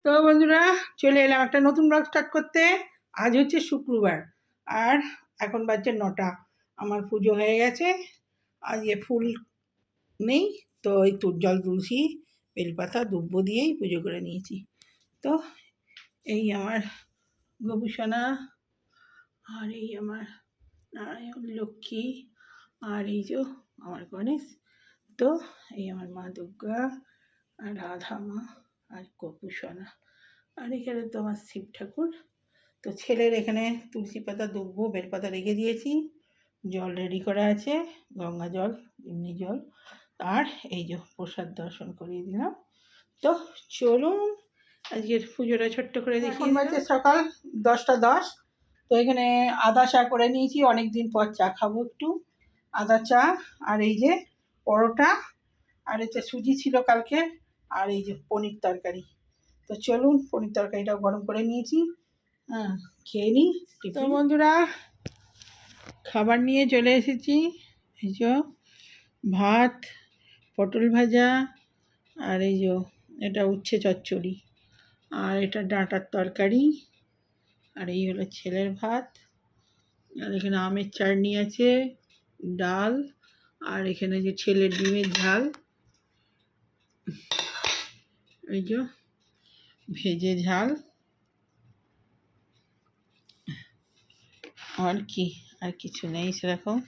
তো বন্ধুরা, চলে এলাম একটা নতুন ব্লগ স্টার্ট করতে। আজ হচ্ছে শুক্রবার আর এখন বাজছে 9টা। আমার পুজো হয়ে গেছে, আজকে ফুল নেই, তো ওই জল তুলসী বেলপাতা দুব্ব দিয়েই পুজো করে নিয়েছি। তো এই আমার গোপুসোনা, আর এই আমার নারায়ণ লক্ষ্মী, আর এই যে আমার গণেশ, তো এই আমার মা দুর্গা আর রাধা মা আর গোপুসোনা, আর এখানে তো আমার শিব ঠাকুর। তো ছেলের এখানে তুলসী পাতা দুব্ব বেলপাতা রেখে দিয়েছি, জল রেডি করা আছে, গঙ্গা জল এমনি জল, আর এই যে প্রসাদ দর্শন করিয়ে দিলাম। তো চলুন আজকের পুজোটা ছোট্ট করে দেখি। এখন বাজে সকাল 10টা 10। তো এখানে আদা চা করে নিয়েছি, অনেক দিন পর চা খাবো একটু, আদা চা। আর এই যে পরোটা, আর এতে সুজি ছিল কালকে, আর এই যে পনির তরকারি। তো চলুন পনির তরকারিটাও গরম করে নিয়েছি, হ্যাঁ খেয়ে নিই। তো বন্ধুরা, খাবার নিয়ে চলে এসেছি। এই যে ভাত, পটল ভাজা, আর এই যে এটা উচ্ছে চচ্চড়ি, আর এটা ডাঁটার তরকারি, আর এই হলো ছেলের ভাত, আর এখানে আমের চাটনি আছে, ডাল, আর এখানে যে ছেলের ডিমের ঝাল, এই যে ভেজে ঝাল, আর কি আর কিছু নেই সেরকম।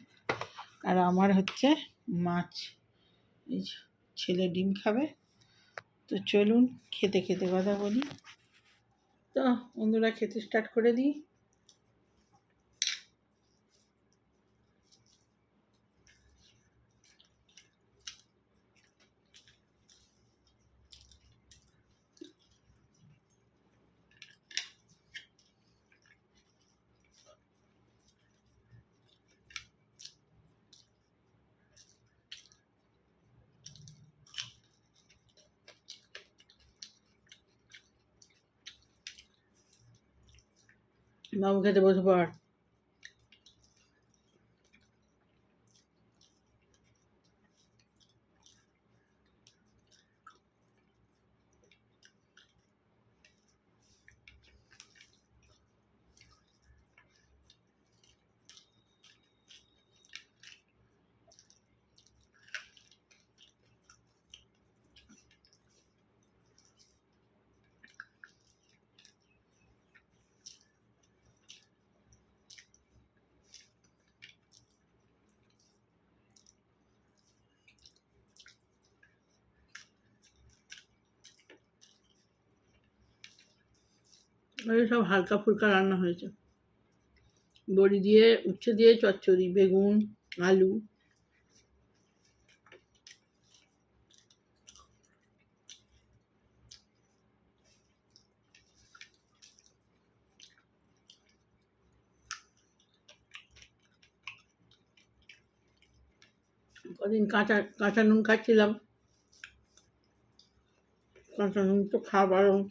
আর আমার হচ্ছে মাছ, এই যে ছেলে ডিম খাবে। তো চলুন খেতে খেতে কথা বলি। তো বন্ধুরা, খেতে স্টার্ট করে দিই। বাবু খেতে বসে পড়। সব হালকা ফুলকা রান্না হয়েছে, বড়ি দিয়ে, উচ্ছে দিয়ে চচ্চড়ি, বেগুন, আলু। কদিন কাঁচা কাঁচা নুন খাচ্ছিলাম, কাঁচা নুন তো খাওয়া বারণ।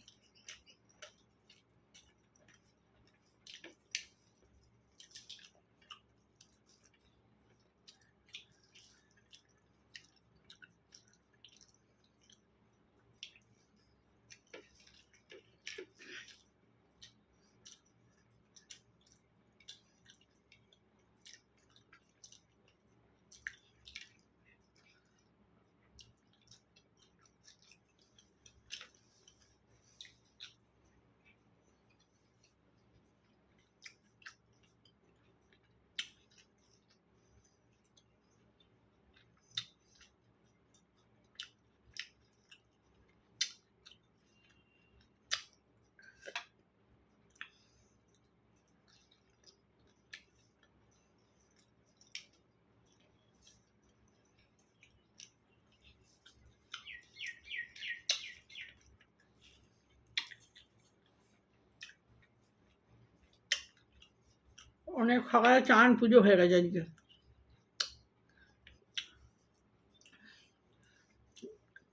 অনেক সকালে চান পুজো হয়ে গেছে আজকে।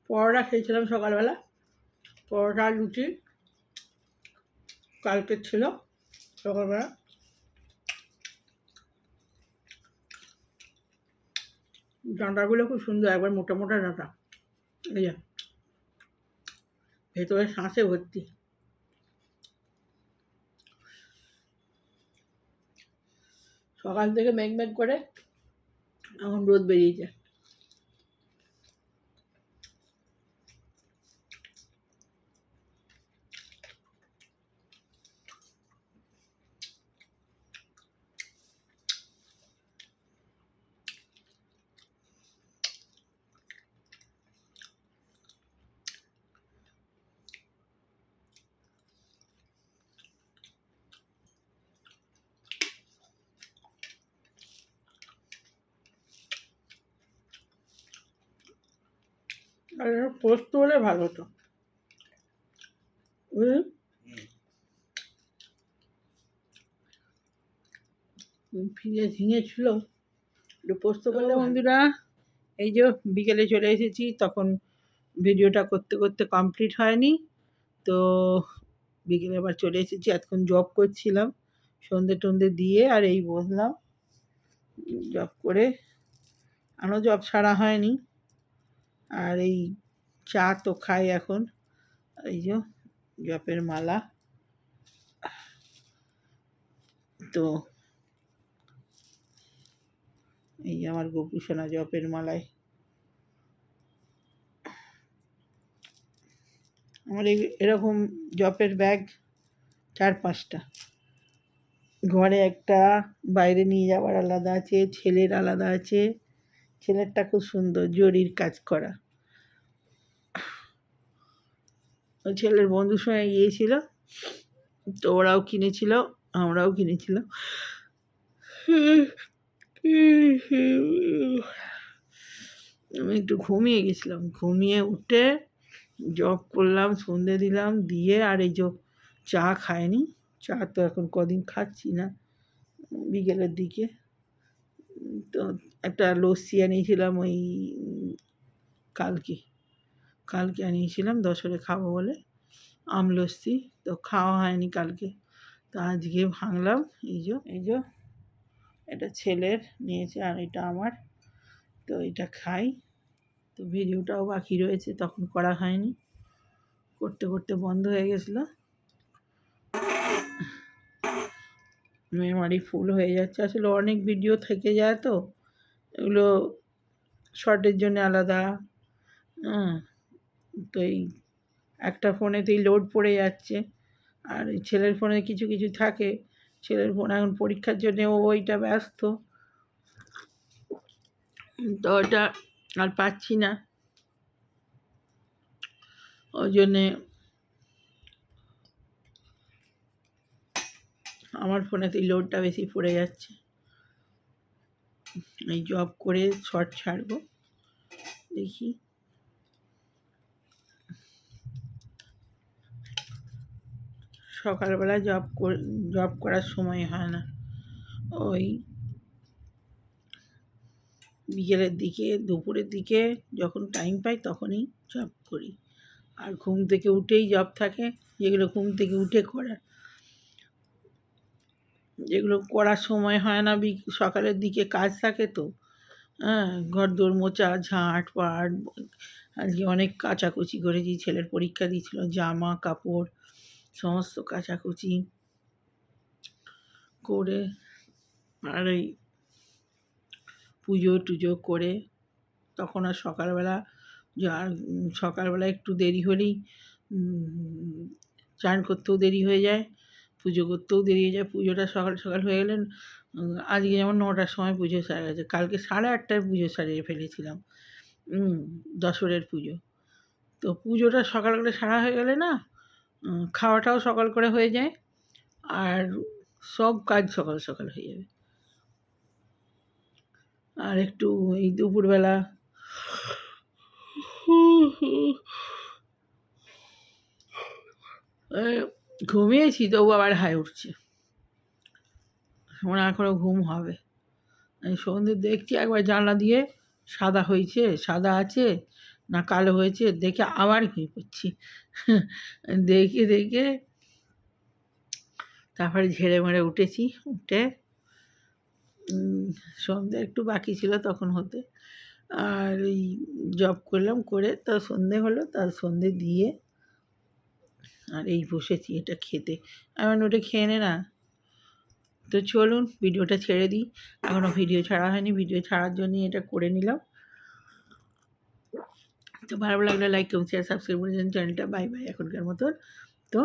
পরোটা খেয়েছিলাম সকালবেলা, পরোটা লুচি কালকে ছিল সকালবেলা। ডাঁটাগুলো খুব সুন্দর, একবার মোটা মোটা ডাঁটা, এই যে ভেতরে শাঁসে ভর্তি। সকাল থেকে মেঘ মেঘ করে এখন রোদ বেরিয়েছে। আর পোস্ত হলে ভালো হতো। ফিরে ঝিঙে ছিল, একটু পোস্ত করলে। বন্ধুরা এই যে বিকেলে চলে এসেছি, তখন ভিডিওটা করতে করতে কমপ্লিট হয়নি, তো বিকেলে আবার চলে এসেছি। এতক্ষণ জব করছিলাম, সন্ধে টন্ধে দিয়ে আর এই বসলাম জব করে। আরও জব ছাড়া হয়নি, আর এই চা তো খাই এখন। এই যে জপের মালা, তো এই যে আমার গোপুসোনা জপের মালায়। আমার এরকম জপের ব্যাগ 4-5টা, ঘরে একটা, বাইরে নিয়ে যাওয়ার আলাদা আছে, ছেলের আলাদা আছে। ছেলেরটা খুব সুন্দর, জরির কাজ করা। ওই ছেলের বন্ধুর সঙ্গে গিয়েছিল, তো ওরাও কিনেছিল, আমরাও কিনেছিলাম। আমি একটু ঘুমিয়ে গেছিলাম, ঘুমিয়ে উঠে জব করলাম, সন্ধে দিলাম, দিয়ে আর এই যে চা খাইনি। চা তো এখন কদিন খাচ্ছি না, বিকেলের দিকে। তো একটা লস্যি আনিয়েছিলাম ওই কালকে আনিয়েছিলাম দশরে খাবো বলে, আম লস্যি, তো খাওয়া হয়নি কালকে, তো আজকে ভাঙলাম। এই যে এটা ছেলের নিয়েছে আর এটা আমার, তো এটা খাই। তো ভিডিওটাও বাকি রয়েছে, তখন করা হয়নি, করতে করতে বন্ধ হয়ে গেছিলো। মেমোরি ফুল হয়ে যাচ্ছে, আসলে অনেক ভিডিও থেকে যায়, তো এগুলো শর্টের জন্য আলাদা। তো এই একটা ফোনেতেই লোড পড়ে যাচ্ছে, আর এই ছেলের ফোনে কিছু কিছু থাকে। ছেলের ফোন এখন পরীক্ষার জন্য ওইটা ব্যস্ত, তো ওটা আর পাচ্ছি না, ওই জন্যে আমার ফোনেতেই লোডটা বেশি পড়ে যাচ্ছে। এই জব করে শর্ট ছাড়বো, দেখি। সকালবেলা জব করার সময় হয় না, ওই বিকেলের দিকে, দুপুরের দিকে যখন টাইম পাই তখনই জব করি। আর ঘুম থেকে উঠেই জব থাকে, যেগুলো ঘুম থেকে উঠে করার, যেগুলো করার সময় হয় না সকালের দিকে কাজ থাকে, তো ঘর দোর মোছা, ঝাঁট পাট। আজকে অনেক কাচাকুচি করেছি, ছেলের পরীক্ষা দিয়েছিল, জামা কাপড় সমস্ত কাচাকুচি করে, আর এই পুজো টুজো করে, তখন আর সকালবেলা একটু দেরি হলেই চান করতেও দেরি হয়ে যায়, পুজো করতেও দেরি হয়ে যায়। পুজোটা সকাল সকাল হয়ে গেলেন, আজকে যেমন 9টার সময় পুজো সারা গেছে, কালকে 8:30টায় পুজো সারিয়ে ফেলেছিলাম, দশরের পুজো। তো পুজোটা সকাল করে সারা হয়ে গেলে না, খাওয়াটাও সকাল করে হয়ে যায়, আর সব কাজ সকাল সকাল হয়ে যাবে। আর একটু এই দুপুরবেলা ঘুমিয়েছি, তবু আবার হাই উঠছে, মনে এখনও ঘুম হবে। সন্ধ্যে দেখছি একবার জানলা দিয়ে সাদা আছে না কালো হয়েছে, দেখে আবার ঘুমিয়ে পড়ছি। দেখে তারপরে ঝেড়ে মেরে উঠেছি, উঠে সন্ধ্যে একটু বাকি ছিল তখন হতে, আর এই জব করলাম, করে তার সন্ধে হলো, তার সন্ধে দিয়ে আর এই বসেছি এটা খেতে। আমি ওটা খেয়ে নে না, তো চলুন ভিডিওটা ছেড়ে দিই, এখনও ভিডিও ছাড়া হয়নি, ভিডিও ছাড়ার জন্যই এটা করে নিলাম। তো ভালো লাগলে লাইক কমেন্ট শেয়ার সাবস্ক্রাইব করে দিন চ্যানেলটা। বাই বাই এখনকার মতন। তো